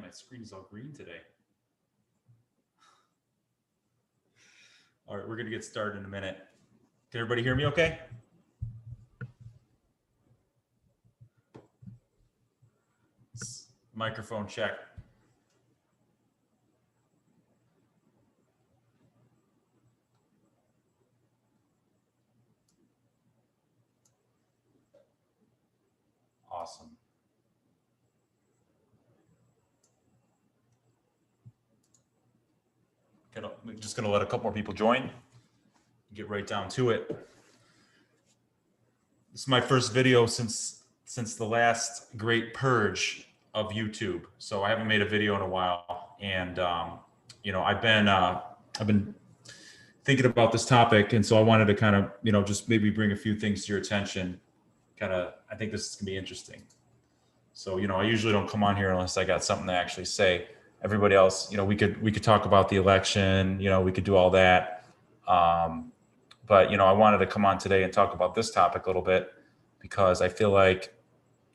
Man, my screen is all green today. All right, we're going to get started in a minute. Can everybody hear me okay? Microphone check. Awesome. I'm just going to let a couple more people join. Get right down to it. This is my first video since the last great purge of YouTube. So I haven't made a video in a while, and you know, I've been thinking about this topic, and so I wanted to kind of, you know, just maybe bring a few things to your attention. I think this is gonna be interesting. So, you know, I usually don't come on here unless I got something to actually say. Everybody else, you know, we could talk about the election, you know, we could do all that. But, you know, I wanted to come on today and talk about this topic a little bit because I feel like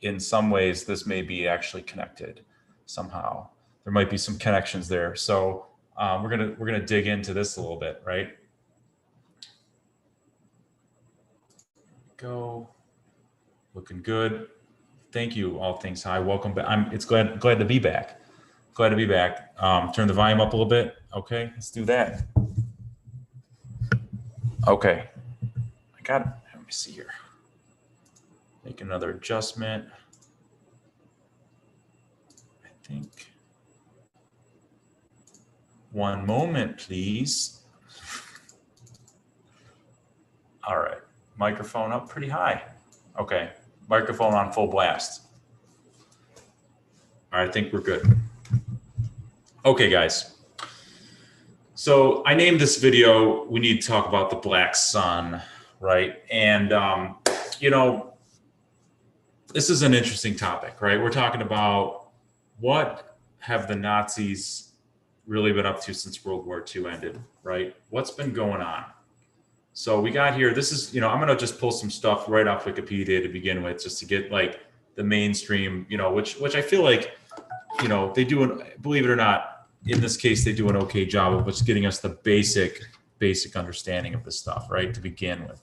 in some ways this may be actually connected somehow. There might be some connections there. So we're gonna dig into this a little bit, right? Go. Looking good. Thank you, All Things High. Welcome back. It's glad to be back. Glad to be back. Turn the volume up a little bit. Okay, let's do that. Okay, I got it. Let me see here. Make another adjustment. I think. One moment, please. All right, microphone up pretty high. Okay, microphone on full blast. All right, I think we're good. Okay, guys. So I named this video, we need to talk about the black sun, right? And, you know, this is an interesting topic, right? We're talking about what have the Nazis really been up to since World War II ended, right? What's been going on? So we got here, this is, you know, I'm going to just pull some stuff right off Wikipedia to begin with, just to get like the mainstream, you know, which I feel like, you know, they do, believe it or not, in this case, they do an okay job of just getting us the basic understanding of this stuff, right, to begin with.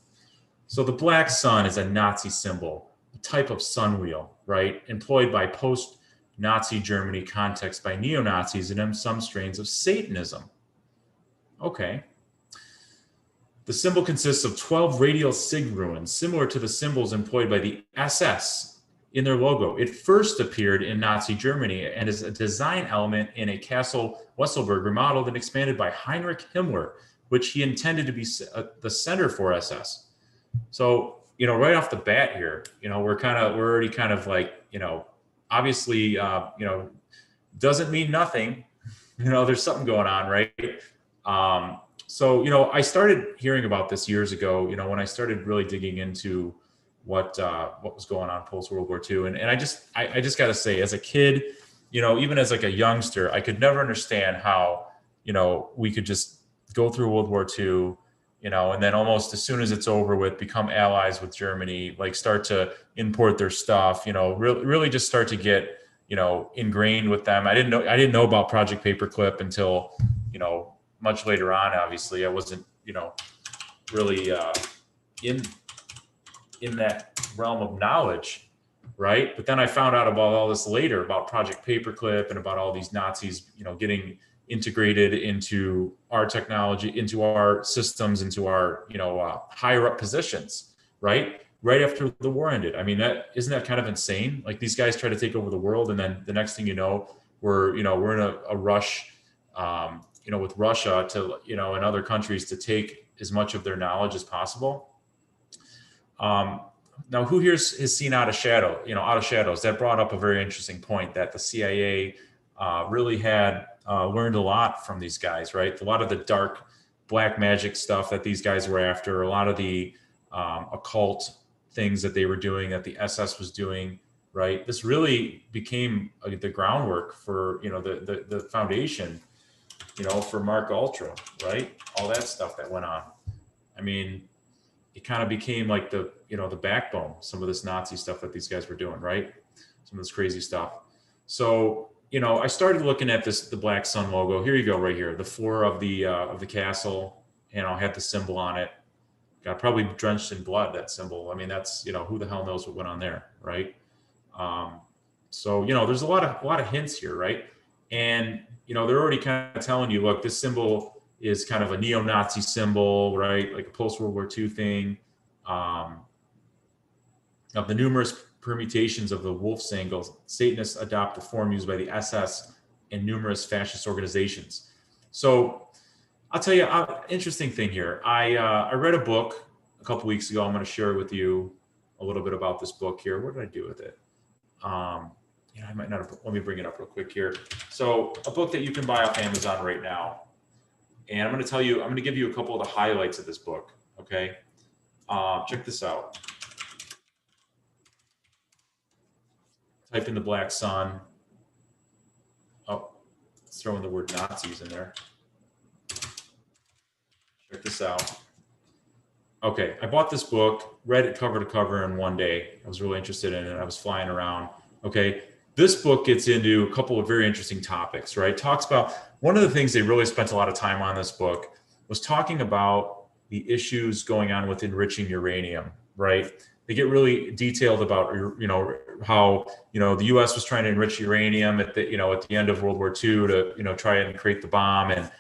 So the black sun is a Nazi symbol, a type of sun wheel, right, employed by post-Nazi Germany context by neo-Nazis and in some strains of Satanism. Okay. The symbol consists of 12 radial sig runes, similar to the symbols employed by the SS in their logo. It first appeared in Nazi Germany and is a design element in a Castle Wesselberg remodeled and expanded by Heinrich Himmler, which he intended to be the center for SS. So, you know, right off the bat here, you know, we're already kind of like, you know, obviously, you know, doesn't mean nothing. You know, there's something going on, right? So, you know, I started hearing about this years ago, you know, when I started really digging into what was going on post World War II. And I just got to say, as a kid, you know, even as like a youngster, I could never understand how, you know, we could just go through World War II, you know, and then almost as soon as it's over with, become allies with Germany, like start to import their stuff, you know, really just start to get, you know, ingrained with them. I didn't know about Project Paperclip until, you know, much later on. Obviously, I wasn't, you know, really in that realm of knowledge, right? But then I found out about all this later, about Project Paperclip and about all these Nazis, you know, getting integrated into our technology, into our systems, into our, you know, higher up positions, right? Right after the war ended. I mean, isn't that kind of insane? Like these guys try to take over the world, and then the next thing you know, we're in a rush, you know, with Russia to, you know, and other countries to take as much of their knowledge as possible. Now, who here has seen Out of Shadows? That brought up a very interesting point that the CIA really had learned a lot from these guys, right? A lot of the dark black magic stuff that these guys were after, a lot of the occult things that they were doing, that the SS was doing, right? This really became the groundwork for, you know, the foundation, you know, for Mark Ultra, right? All that stuff that went on. I mean, it kind of became like the, you know, the backbone, some of this Nazi stuff that these guys were doing, right? Some of this crazy stuff. So, I started looking at the Black Sun logo. Here you go, right here, the floor of the castle. Had the symbol on it. Got probably drenched in blood, that symbol. I mean, that's, who the hell knows what went on there, right? So there's a lot of hints here, right? And they're already kind of telling you, look, this symbol is kind of a neo-Nazi symbol, right? Like a post-World War II thing. Of the numerous permutations of the wolf symbol, Satanists adopt the form used by the SS and numerous fascist organizations. So I'll tell you, interesting thing here. I read a book a couple weeks ago. I'm going to share with you a little bit about this book here. What did I do with it? I might not have, let me bring it up real quick here. So a book that you can buy off Amazon right now. And I'm going to give you a couple of the highlights of this book. Okay. Check this out. Type in the Black Sun. Oh, let's throw in the word Nazis in there. Check this out. Okay, I bought this book, read it cover to cover in one day. I was really interested in it. I was flying around. Okay, this book gets into a couple of very interesting topics, right? Talks about, one of the things they really spent a lot of time on this book was talking about the issues going on with enriching uranium, right? They get really detailed about, how, the U.S. was trying to enrich uranium at the end of World War II to, try and create the bomb. And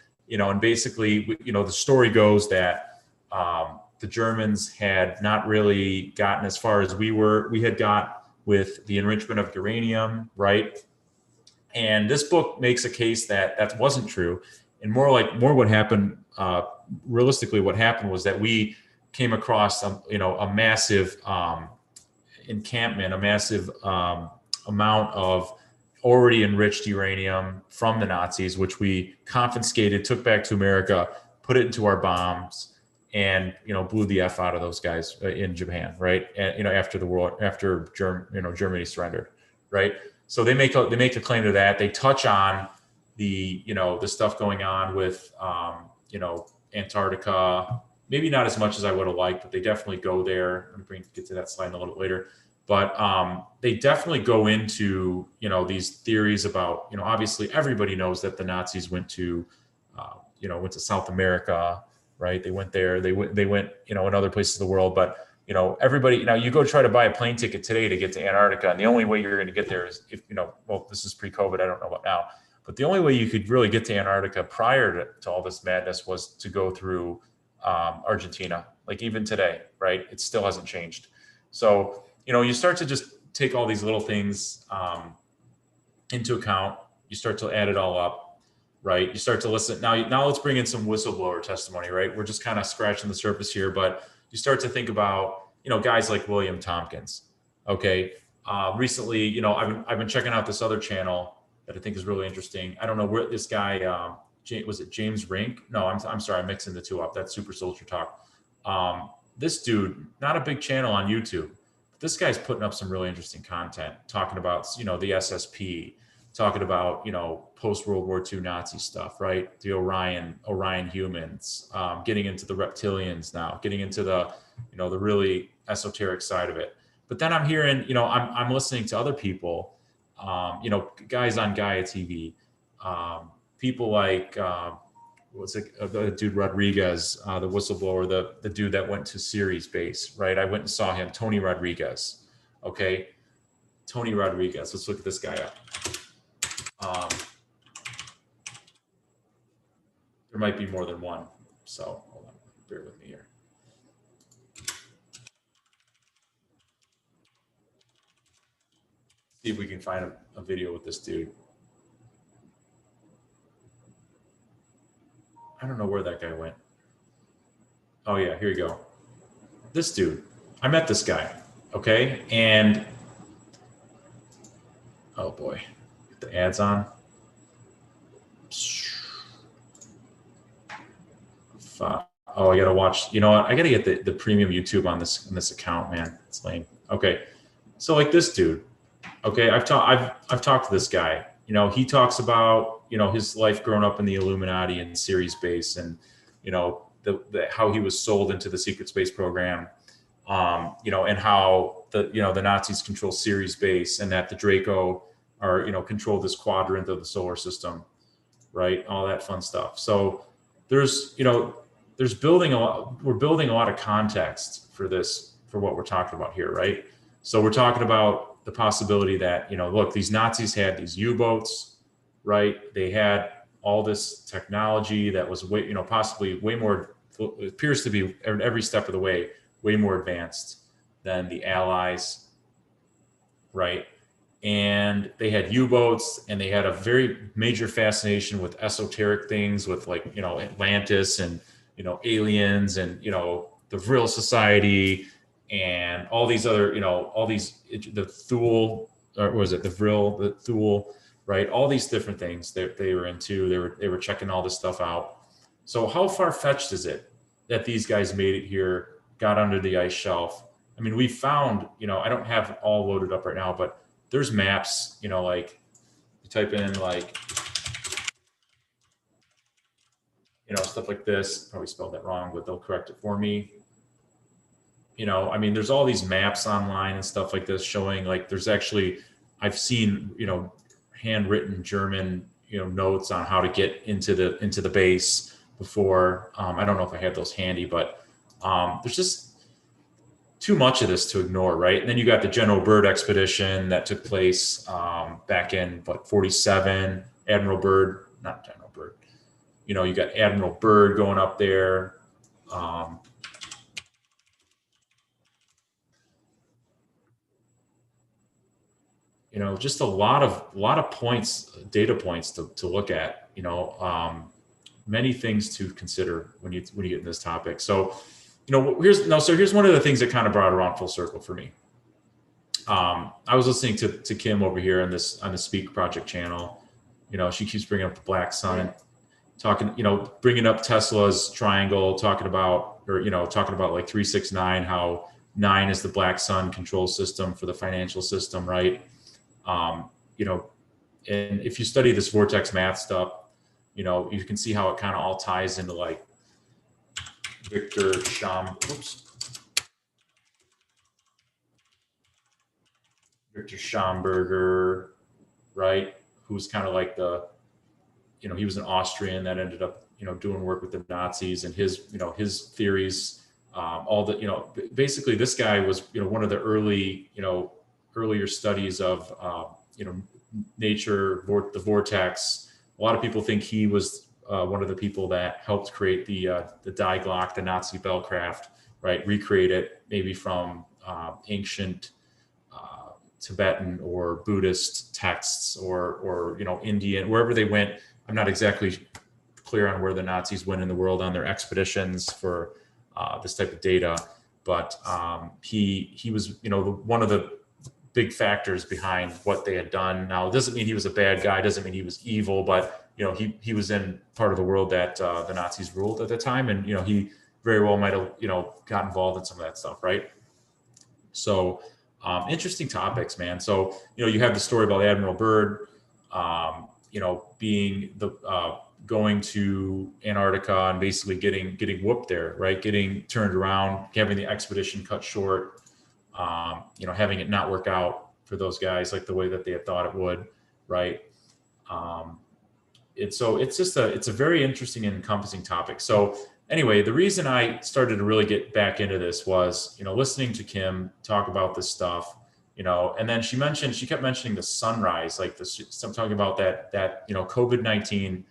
basically, the story goes that the Germans had not really gotten as far as we had got with the enrichment of uranium, right? And this book makes a case that wasn't true. And more what happened, realistically, what happened was that we came across a massive encampment, a massive amount of already enriched uranium from the Nazis, which we confiscated, took back to America, put it into our bombs, and blew the F out of those guys in Japan, right? And after Germany surrendered, right? So they make a claim to that. They touch on the stuff going on with Antarctica. Maybe not as much as I would have liked, but they definitely go there. I'm going to get to that slide a little bit later. But they definitely go into, these theories about, obviously everybody knows that the Nazis went to South America, right? They went there, they went, in other places of the world. But, everybody, you go try to buy a plane ticket today to get to Antarctica. And the only way you're going to get there is if, well, this is pre-COVID, I don't know about now. But the only way you could really get to Antarctica prior to all this madness was to go through Argentina. Like even today, right? It still hasn't changed. So, you start to just take all these little things into account. You start to add it all up, right? You start to listen. Now let's bring in some whistleblower testimony, right? We're just kind of scratching the surface here, but you start to think about, guys like William Tompkins. Okay. Recently, I've been checking out this other channel that I think is really interesting. I don't know where this guy, was it James Rink? No, I'm sorry. I'm mixing the two up. That's Super Soldier Talk. This dude, not a big channel on YouTube. This guy's putting up some really interesting content, talking about, the SSP, talking about, post-World War II Nazi stuff, right? The Orion humans, getting into the reptilians now, getting into the, the really esoteric side of it. But then I'm hearing, I'm listening to other people, guys on Gaia TV, people like, the dude Rodriguez, the whistleblower, the dude that went to Ceres base, right? I went and saw him, Tony Rodriguez. Okay. Tony Rodriguez. Let's look at this guy up. There might be more than one. So hold on, bear with me here. See if we can find a video with this dude. I don't know where that guy went. Oh yeah, here you go. This dude, I met this guy, okay? And, oh boy, get the ads on. Oh, I gotta watch, you know what? I gotta get the premium YouTube on this account, man. It's lame. Okay, so like this dude, okay, I've talked to this guy. He talks about, his life growing up in the Illuminati and Ceres base, and, how he was sold into the secret space program, and how the Nazis control Ceres base, and that the Draco or, control this quadrant of the solar system, right? All that fun stuff. So there's, there's we're building a lot of context for this, for what we're talking about here, right? So we're talking about the possibility that, look, these Nazis had these U-boats, right? They had all this technology that was way, possibly way more, it appears to be every step of the way, way more advanced than the Allies, right? And they had U-boats, and they had a very major fascination with esoteric things, with like, Atlantis and, aliens and, the Vril Society and all these other, all these, the Thule, or was it the Vril, the Thule, right? All these different things that they were into. They were checking all this stuff out. So how far-fetched is it that these guys made it here, got under the ice shelf? I mean, we found, I don't have it all loaded up right now, but there's maps, like you type in like, stuff like this. Probably spelled that wrong, but they'll correct it for me. I mean, there's all these maps online and stuff like this showing, like, there's actually, I've seen, handwritten German, notes on how to get into the base before. I don't know if I have those handy, but there's just too much of this to ignore, right? And then you got the General Byrd expedition that took place back in 47. Admiral Byrd, not General Byrd. You got Admiral Byrd going up there. Just a lot of points, data points to look at. Many things to consider when you get in this topic. So, here's one of the things that kind of brought it around full circle for me. I was listening to Kim over here on the Speak Project channel. She keeps bringing up the black sun, talking, bringing up Tesla's triangle, talking about like 369, how 9 is the black sun control system for the financial system, right? And if you study this vortex math stuff, you can see how it kind of all ties into like Victor Schaumberger, right? Who's kind of like he was an Austrian that ended up, doing work with the Nazis, and his theories, basically this guy was, one of the earlier studies of, nature, the vortex. A lot of people think he was one of the people that helped create the Die Glock, the Nazi Bellcraft, right? Recreate it maybe from ancient Tibetan or Buddhist texts, or Indian, wherever they went. I'm not exactly clear on where the Nazis went in the world on their expeditions for this type of data, but he was one of the big factors behind what they had done. Now, it doesn't mean he was a bad guy, doesn't mean he was evil, but he was in part of the world that the Nazis ruled at the time, and he very well might have got involved in some of that stuff, right? So interesting topics, man. So you have the story about Admiral Byrd, being the going to Antarctica and basically getting whooped there, right? Getting turned around, having the expedition cut short. Having it not work out for those guys like the way that they had thought it would, right? It's a very interesting and encompassing topic. So anyway, the reason I started to really get back into this was, listening to Kim talk about this stuff, and then she kept mentioning the sunrise, like I'm talking about that COVID-19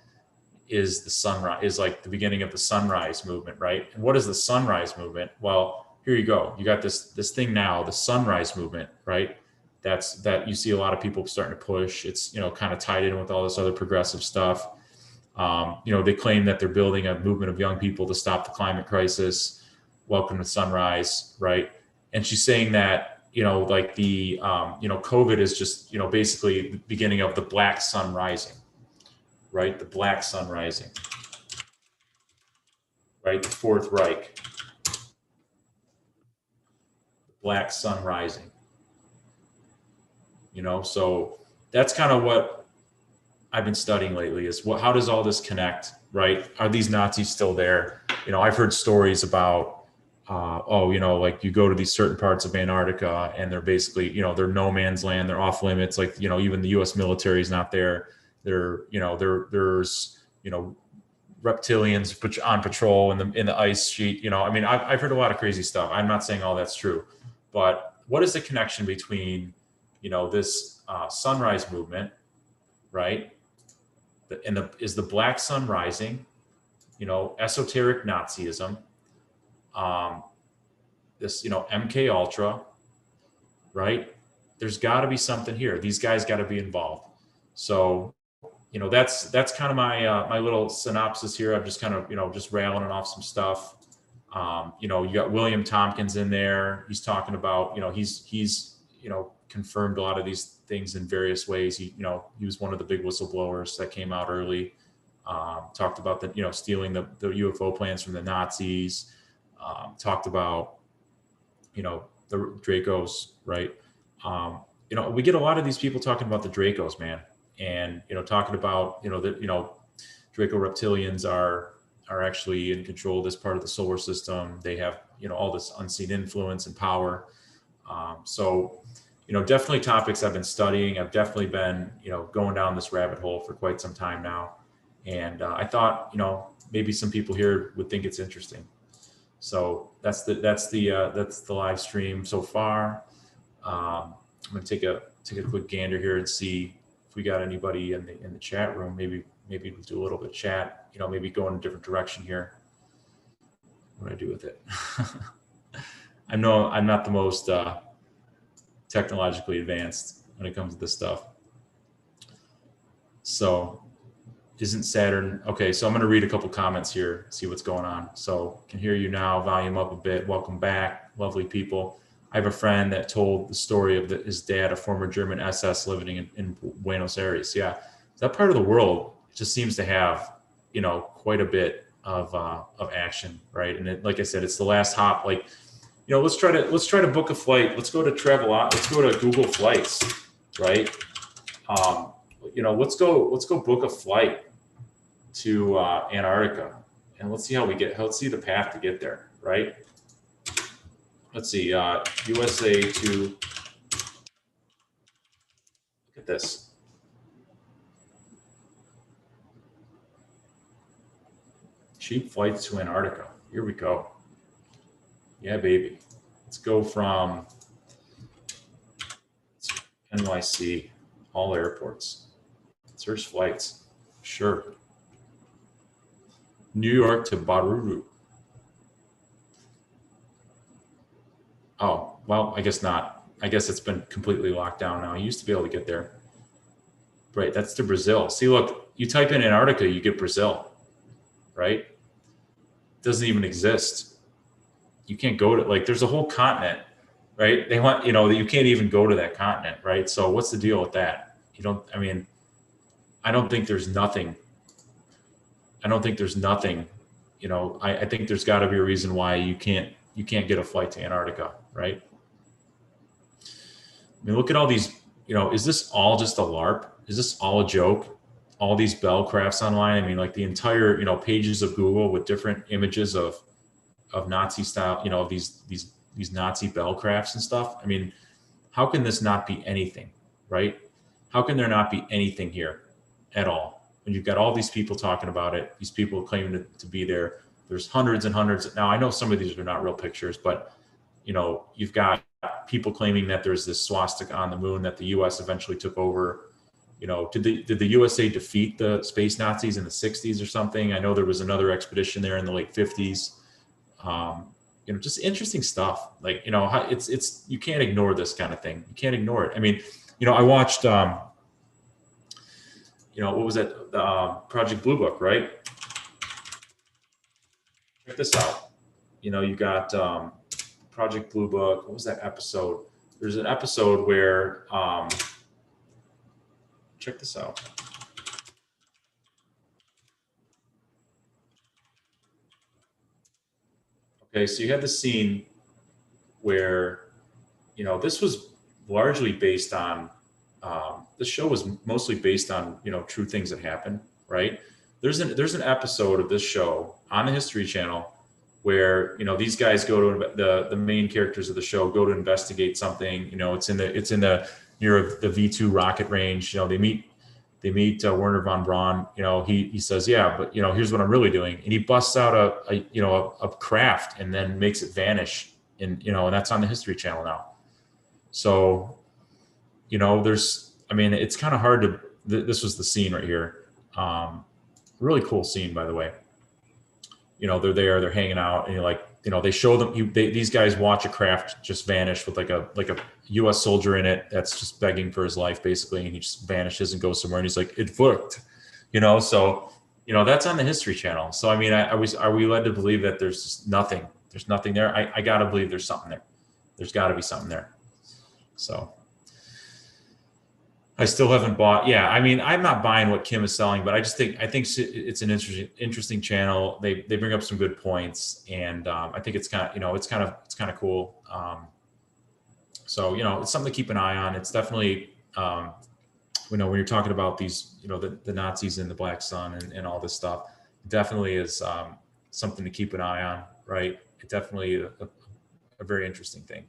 is the sunrise, is like the beginning of the sunrise movement, right? And what is the sunrise movement? Well, here you go. You got this thing now, the sunrise movement, right? That you see a lot of people starting to push. It's, kind of tied in with all this other progressive stuff. They claim that they're building a movement of young people to stop the climate crisis. Welcome to sunrise, right? And she's saying that, like the, COVID is just, basically the beginning of the black sun rising, right? The black sun rising, right? The Fourth Reich. Black sun rising, so that's kind of what I've been studying lately, is how does all this connect, right? Are these Nazis still there? I've heard stories about oh, like you go to these certain parts of Antarctica and they're basically, they're no man's land, they're off limits. Like, even the U.S. military is not there. There's reptilians on patrol in the ice sheet. I mean, I've heard a lot of crazy stuff. I'm not saying all that's true, but what is the connection between, this sunrise movement, right? Is the black sun rising? Esoteric Nazism, this, MK Ultra, right? There's got to be something here. These guys got to be involved. So, that's kind of my my little synopsis here. I'm just kind of just rattling off some stuff. You got William Tompkins in there. He's talking about he's confirmed a lot of these things in various ways. He was one of the big whistleblowers that came out early. Talked about the stealing the UFO plans from the Nazis. Talked about the Dracos, right? We get a lot of these people talking about the Dracos, man, and talking about that Draco reptilians are actually in control of this part of the solar system. They have all this unseen influence and power. So definitely topics I've been studying. I've definitely been going down this rabbit hole for quite some time now, and I thought maybe some people here would think it's interesting. So that's the live stream so far. I'm gonna take a quick gander here and see if we got anybody in the chat room. Maybe we'll do a little bit of chat. Maybe go in a different direction here. What do I do with it? I know I'm not the most technologically advanced when it comes to this stuff. So isn't Saturn okay? So I'm going to read a couple comments here, see what's going on. So can hear you now. Volume up a bit. Welcome back, lovely people. I have a friend that told the story of his dad, a former German SS living in Buenos Aires. Yeah, that part of the world just seems to have quite a bit of action, right? And like I said, it's the last hop. Like let's try to book a flight. Let's go to Travelot. Let's go to Google Flights, right? Let's go book a flight to Antarctica, and let's see let's see the path to get there, right? Let's see, USA to, look at this. Cheap flights to Antarctica. Here we go. Yeah, baby. Let's go from NYC, all airports. Search flights. Sure. New York to Bauru. Oh, well, I guess not. I guess it's been completely locked down now. You used to be able to get there. Right, that's to Brazil. See, look, you type in Antarctica, you get Brazil, right? It doesn't even exist. You can't go to, like, there's a whole continent, right? They want, that you can't even go to that continent, right? So what's the deal with that? I don't think there's nothing. I think there's got to be a reason why you can't get a flight to Antarctica, right? I mean, look at all these, is this all just a LARP? Is this all a joke? All these Bell crafts online? I mean, like the entire, pages of Google with different images of Nazi style, these Nazi Bell crafts and stuff. I mean, how can this not be anything, right? How can there not be anything here at all? When you've got all these people talking about it, these people claiming to be there. There's hundreds and hundreds. Now, I know some of these are not real pictures, but, you've got people claiming that there's this swastika on the moon that the U.S. eventually took over. Did the USA defeat the space Nazis in the 60s or something? I know there was another expedition there in the late 50s. Just interesting stuff. Like, it's you can't ignore this kind of thing. You can't ignore it. I mean, I watched, what was that? Project Blue Book, right? Check this out. You got Project Blue Book. What was that episode? There's an episode where, check this out. Okay, so you had the scene where, this was largely based on, the show was mostly based on, true things that happened, right? There's an episode of this show on the History Channel where, you know, these guys go to the main characters of the show go to investigate something. You know, it's in the near the V2 rocket range. You know, they meet Werner von Braun. You know, he says, yeah, but, you know, here's what I'm really doing, and he busts out a craft and then makes it vanish, and, you know, and that's on the History Channel now. So, you know, I mean, it's kind of hard to. This was the scene right here. Really cool scene, by the way. You know, they're hanging out, and you're like, you know, they show them, these guys watch a craft just vanish with like a U.S. soldier in it that's just begging for his life, basically, and he just vanishes and goes somewhere, and he's like, it worked, you know. So, you know, that's on the History Channel. So, I mean, are we led to believe that there's nothing there? I gotta believe there's something there. There's got to be something there. So. I still haven't bought. Yeah, I mean, I'm not buying what Kim is selling, but I think it's an interesting channel. They bring up some good points, and I think it's kind of cool. So, you know, it's something to keep an eye on. It's definitely, you know, when you're talking about these, you know, the Nazis and the Black Sun and all this stuff, it definitely is something to keep an eye on, right? It definitely a very interesting thing.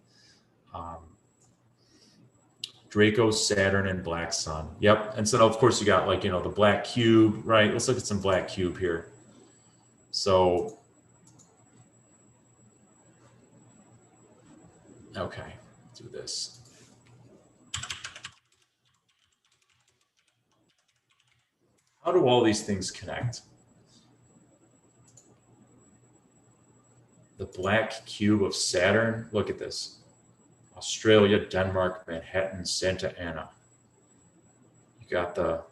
Draco, Saturn, and Black Sun. Yep. And so, of course, you got, like, you know, the Black Cube, right? Let's look at some Black Cube here. So, okay, do this. How do all these things connect? The Black Cube of Saturn. Look at this. Australia, Denmark, Manhattan, Santa Ana. You got the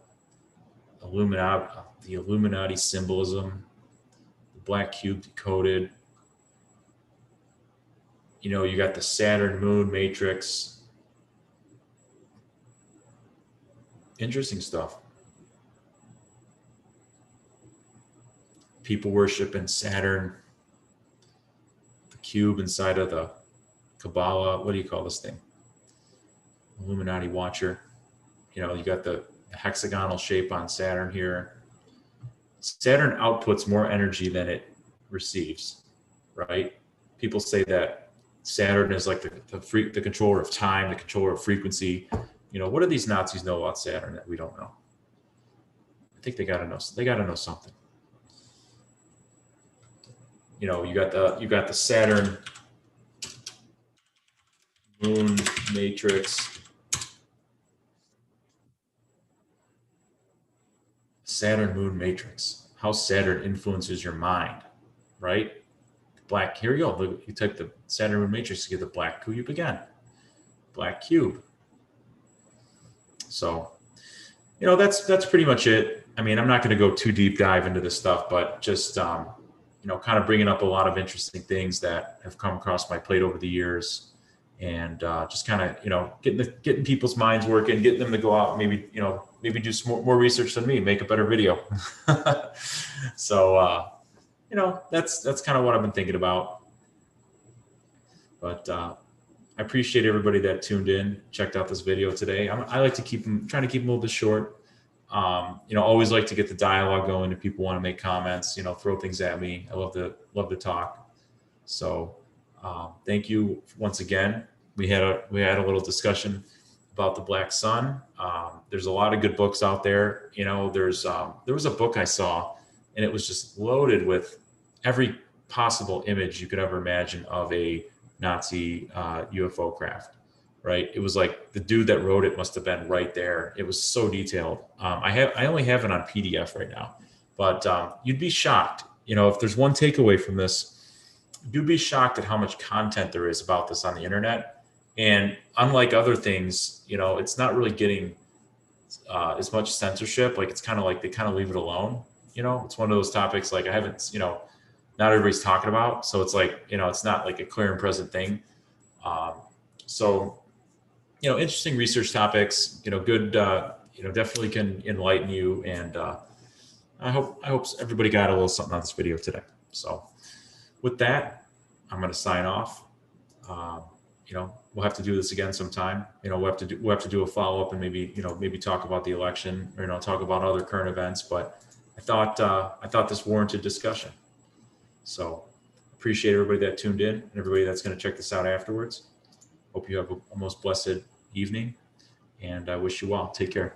Illuminati symbolism, the Black Cube decoded. You know, you got the Saturn Moon matrix. Interesting stuff. People worshiping Saturn. The cube inside of the Kabbalah, what do you call this thing? Illuminati watcher. You know, you got the hexagonal shape on Saturn here. Saturn outputs more energy than it receives, right? People say that Saturn is like the controller of time, the controller of frequency. You know, what do these Nazis know about Saturn that we don't know? I think they got to know. They got to know something. You know, you got the Saturn Moon matrix. Saturn Moon matrix. How Saturn influences your mind, right? Black. Here we go. Look, you type the Saturn Moon matrix to get the Black Cube again. Black Cube. So, you know, that's pretty much it. I mean, I'm not going to go too deep dive into this stuff, but just you know, kind of bringing up a lot of interesting things that have come across my plate over the years. And just kind of, you know, getting people's minds working, getting them to go out, maybe, you know, maybe do some more research than me, make a better video. So, you know, that's kind of what I've been thinking about. But I appreciate everybody that tuned in, checked out this video today. I like to trying to keep them a little bit short. You know, always like to get the dialogue going. If people want to make comments, you know, throw things at me. I love to talk. So thank you once again. We had a little discussion about the Black Sun. There's a lot of good books out there. You know, there was a book I saw, and it was just loaded with every possible image you could ever imagine of a Nazi UFO craft. Right? It was like the dude that wrote it must have been right there. It was so detailed. I only have it on PDF right now, but you'd be shocked. You know, if there's one takeaway from this, you'd be shocked at how much content there is about this on the internet. And unlike other things, you know, it's not really getting as much censorship. Like, it's kind of like they kind of leave it alone. You know, it's one of those topics like I haven't, you know, not everybody's talking about. So it's like, you know, it's not like a clear and present thing. So, you know, interesting research topics, you know, good, you know, definitely can enlighten you. And I hope everybody got a little something on this video today. So with that, I'm going to sign off. You know, we'll have to do this again sometime. You know, we'll have to do a follow up and maybe, you know, maybe talk about the election or, you know, talk about other current events. But I thought this warranted discussion. So appreciate everybody that tuned in and everybody that's going to check this out afterwards. Hope you have a most blessed evening, and I wish you well. Take care.